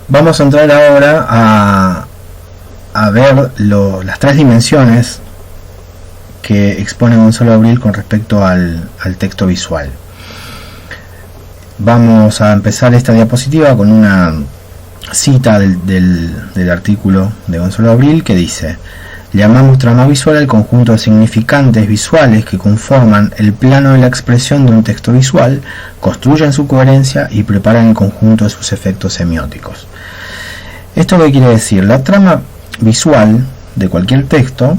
Vamos a entrar ahora a ver las tres dimensiones que expone Gonzalo Abril con respecto al texto visual. Vamos a empezar esta diapositiva con una cita del artículo de Gonzalo Abril que dice: llamamos trama visual al conjunto de significantes visuales que conforman el plano de la expresión de un texto visual, construyen su coherencia y preparan el conjunto de sus efectos semióticos. ¿Esto qué quiere decir? La trama visual de cualquier texto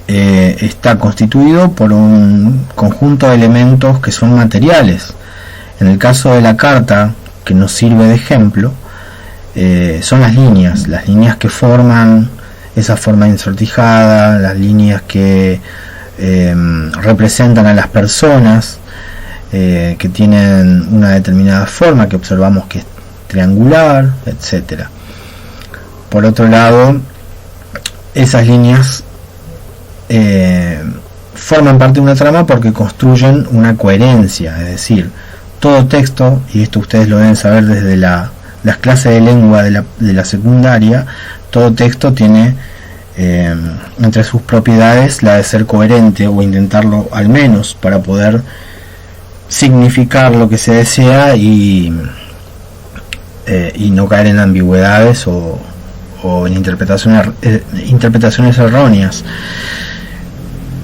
está constituido por un conjunto de elementos que son materiales. En el caso de la carta que nos sirve de ejemplo, son las líneas que forman esa forma ensortijada, las líneas que representan a las personas, que tienen una determinada forma que observamos que es triangular, etcétera. Por otro lado, esas líneas forman parte de una trama porque construyen una coherencia, es decir, todo texto, y esto ustedes lo deben saber desde las clases de lengua de la secundaria, todo texto tiene entre sus propiedades la de ser coherente, o intentarlo al menos, para poder significar lo que se desea y no caer en ambigüedades o en interpretaciones erróneas.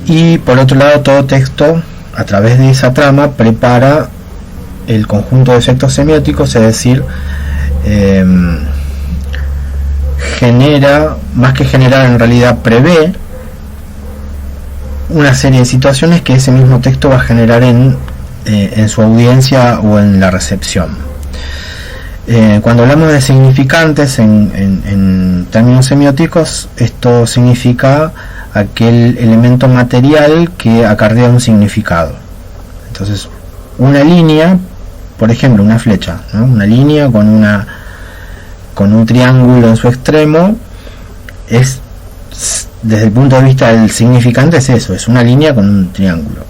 Y por otro lado, todo texto a través de esa trama prepara el conjunto de efectos semióticos, es decir, genera, más que generar, en realidad prevé una serie de situaciones que ese mismo texto va a generar en su audiencia o en la recepción. Cuando hablamos de significantes en términos semióticos, esto significa aquel elemento material que acarrea un significado. Entonces, una línea, por ejemplo, una flecha, ¿no? Una línea con un triángulo en su extremo, es, desde el punto de vista del significante, es eso, es una línea con un triángulo.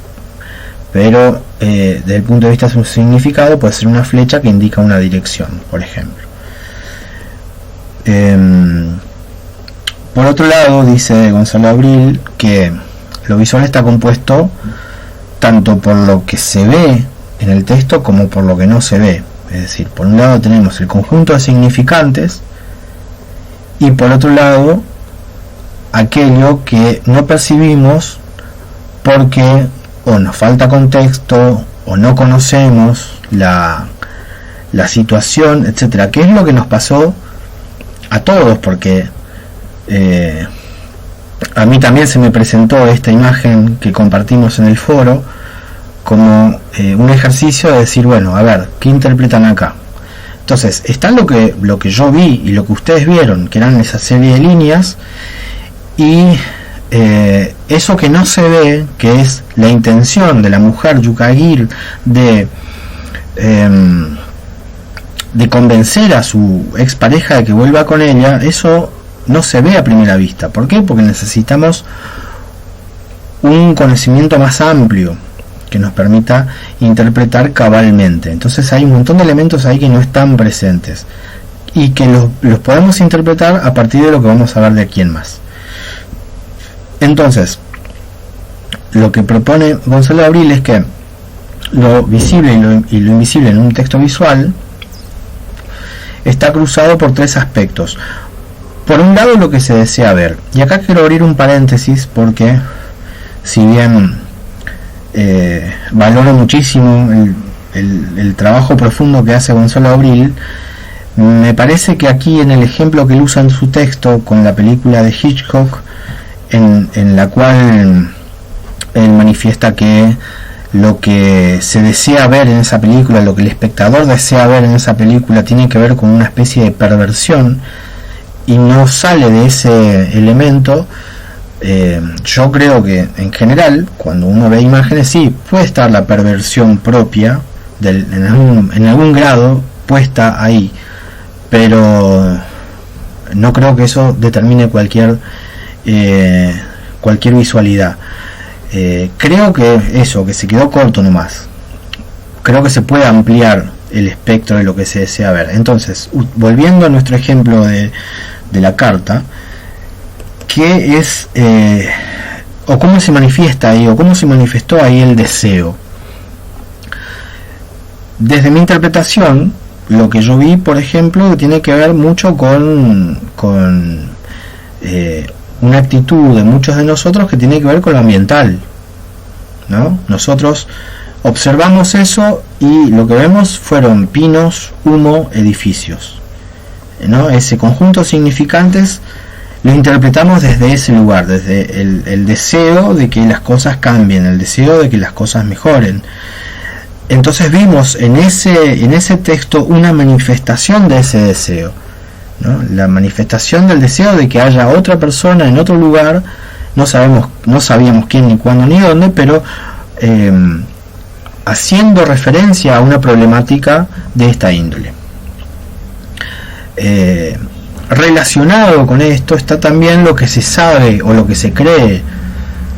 Pero desde el punto de vista de su significado, puede ser una flecha que indica una dirección, por ejemplo. Por otro lado, dice Gonzalo Abril que lo visual está compuesto tanto por lo que se ve en el texto como por lo que no se ve. Es decir, por un lado tenemos el conjunto de significantes y por otro lado aquello que no percibimos porque o nos falta contexto o no conocemos la situación, etcétera. ¿Qué es lo que nos pasó a todos? Porque a mí también se me presentó esta imagen que compartimos en el foro como un ejercicio de decir, bueno, a ver, ¿qué interpretan acá? Entonces, está lo que yo vi y lo que ustedes vieron, que eran esa serie de líneas, y eso que no se ve, que es la intención de la mujer Yukagir de convencer a su expareja de que vuelva con ella, eso no se ve a primera vista. ¿Por qué? Porque necesitamos un conocimiento más amplio que nos permita interpretar cabalmente. Entonces hay un montón de elementos ahí que no están presentes y que los podemos interpretar a partir de lo que vamos a ver de aquí en más. Entonces, lo que propone Gonzalo Abril es que lo visible y lo invisible en un texto visual está cruzado por tres aspectos. Por un lado, lo que se desea ver, y acá quiero abrir un paréntesis porque si bien valoro muchísimo el trabajo profundo que hace Gonzalo Abril, me parece que aquí, en el ejemplo que él usa en su texto con la película de Hitchcock, en la cual él manifiesta que lo que se desea ver en esa película, lo que el espectador desea ver en esa película, tiene que ver con una especie de perversión y no sale de ese elemento. Yo creo que en general, cuando uno ve imágenes, sí puede estar la perversión propia en algún grado puesta ahí, pero no creo que eso determine cualquier visualidad. Creo que se quedó corto nomás. Creo que se puede ampliar el espectro de lo que se desea ver. Entonces, volviendo a nuestro ejemplo de la carta, ¿qué es o cómo se manifiesta ahí, o cómo se manifestó ahí el deseo? Desde mi interpretación, lo que yo vi, por ejemplo, tiene que ver mucho con una actitud de muchos de nosotros que tiene que ver con lo ambiental, ¿no? Nosotros observamos eso y lo que vemos fueron pinos, humo, edificios, ¿no? Ese conjunto de significantes lo interpretamos desde ese lugar, desde el deseo de que las cosas cambien, el deseo de que las cosas mejoren. Entonces vimos en ese texto una manifestación de ese deseo, ¿no? La manifestación del deseo de que haya otra persona en otro lugar, no sabíamos quién, ni cuándo, ni dónde, pero haciendo referencia a una problemática de esta índole. Relacionado con esto está también lo que se sabe o lo que se cree.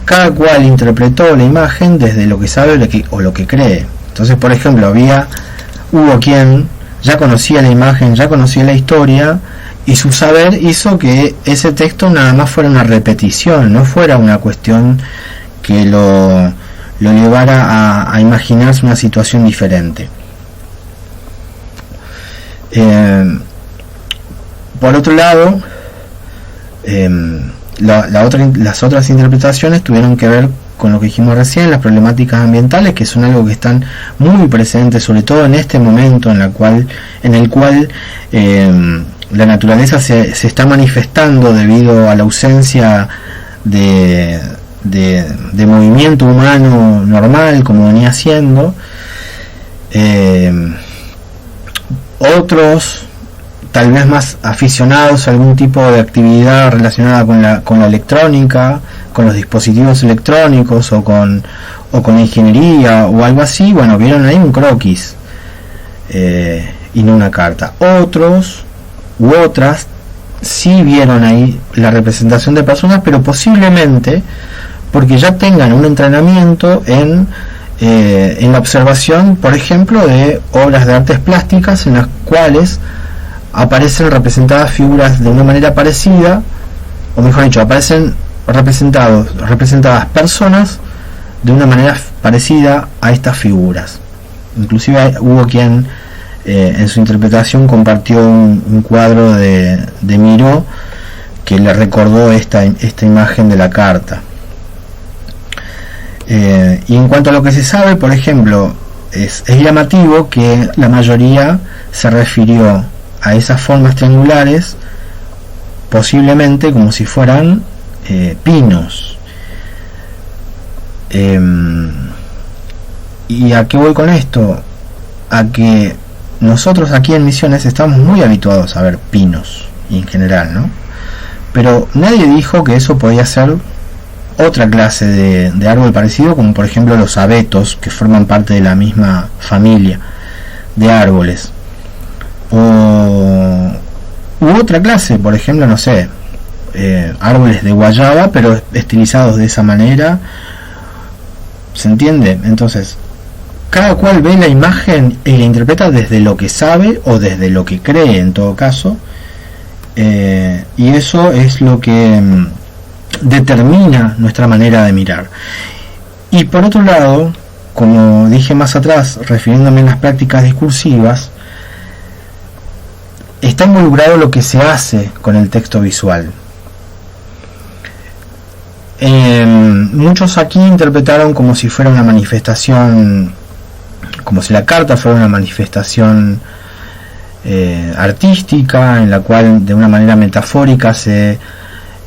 Cada cual interpretó la imagen desde lo que sabe o lo que cree. Entonces, por ejemplo, hubo quien ya conocía la imagen, ya conocía la historia, y su saber hizo que ese texto nada más fuera una repetición, no fuera una cuestión que lo llevara a imaginarse una situación diferente. Por otro lado, las otras interpretaciones tuvieron que ver con lo que dijimos recién, las problemáticas ambientales, que son algo que están muy presentes, sobre todo en este momento en el cual la naturaleza se está manifestando debido a la ausencia de movimiento humano normal como venía siendo. Otros tal vez más aficionados a algún tipo de actividad relacionada con la electrónica, con los dispositivos electrónicos o con ingeniería o algo así, bueno, vieron ahí un croquis y no una carta. Otros u otras sí vieron ahí la representación de personas, pero posiblemente porque ya tengan un entrenamiento en la observación, por ejemplo, de obras de artes plásticas en las cuales aparecen representadas figuras de una manera parecida, o mejor dicho, aparecen representadas personas de una manera parecida a estas figuras. Inclusive hubo quien en su interpretación compartió un cuadro de Miró que le recordó esta imagen de la carta. Y en cuanto a lo que se sabe, por ejemplo, es llamativo que la mayoría se refirió a esas formas triangulares posiblemente como si fueran pinos. ¿Y a qué voy con esto? A que nosotros aquí en Misiones estamos muy habituados a ver pinos y en general, ¿no? Pero nadie dijo que eso podía ser otra clase de árbol parecido, como por ejemplo los abetos, que forman parte de la misma familia de árboles, u otra clase, por ejemplo, no sé, árboles de guayaba, pero estilizados de esa manera. ¿Se entiende? Entonces, cada cual ve la imagen y la interpreta desde lo que sabe o desde lo que cree, en todo caso, y eso es lo que determina nuestra manera de mirar. Y por otro lado, como dije más atrás, refiriéndome a las prácticas discursivas, está involucrado lo que se hace con el texto visual. Muchos aquí interpretaron como si fuera una manifestación, como si la carta fuera una manifestación artística, en la cual de una manera metafórica se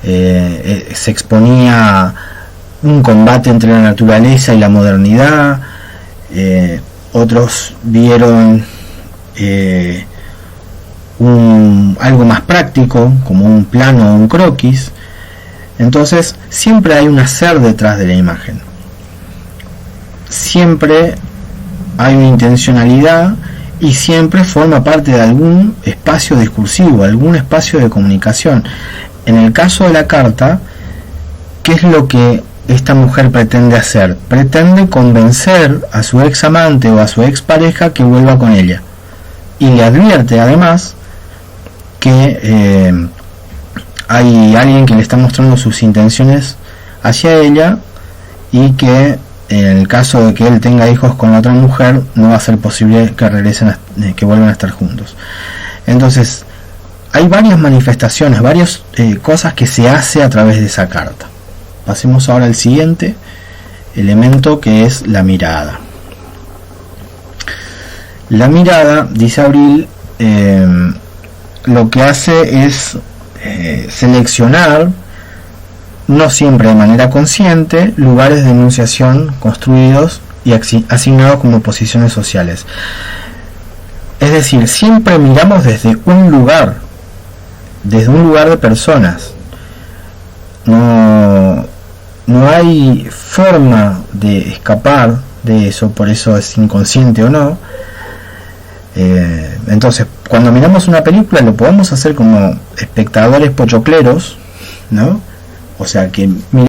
exponía un combate entre la naturaleza y la modernidad. Otros vieron algo más práctico, como un plano o un croquis. Entonces siempre hay un hacer detrás de la imagen, siempre hay una intencionalidad y siempre forma parte de algún espacio discursivo, algún espacio de comunicación. En el caso de la carta, ¿qué es lo que esta mujer pretende hacer? Pretende convencer a su ex amante o a su ex pareja que vuelva con ella. y le advierte además que hay alguien que le está mostrando sus intenciones hacia ella, y que en el caso de que él tenga hijos con la otra mujer no va a ser posible que regresen que vuelvan a estar juntos. Entonces hay varias manifestaciones, varias cosas que se hace a través de esa carta. Pasemos ahora al siguiente elemento, que es la mirada. La mirada, dice Abril, lo que hace es seleccionar, no siempre de manera consciente, lugares de enunciación construidos y asignados como posiciones sociales. Es decir, siempre miramos desde un lugar de personas. No hay forma de escapar de eso, por eso es inconsciente o no. Entonces, cuando miramos una película lo podemos hacer como espectadores pochocleros, ¿no? O sea, que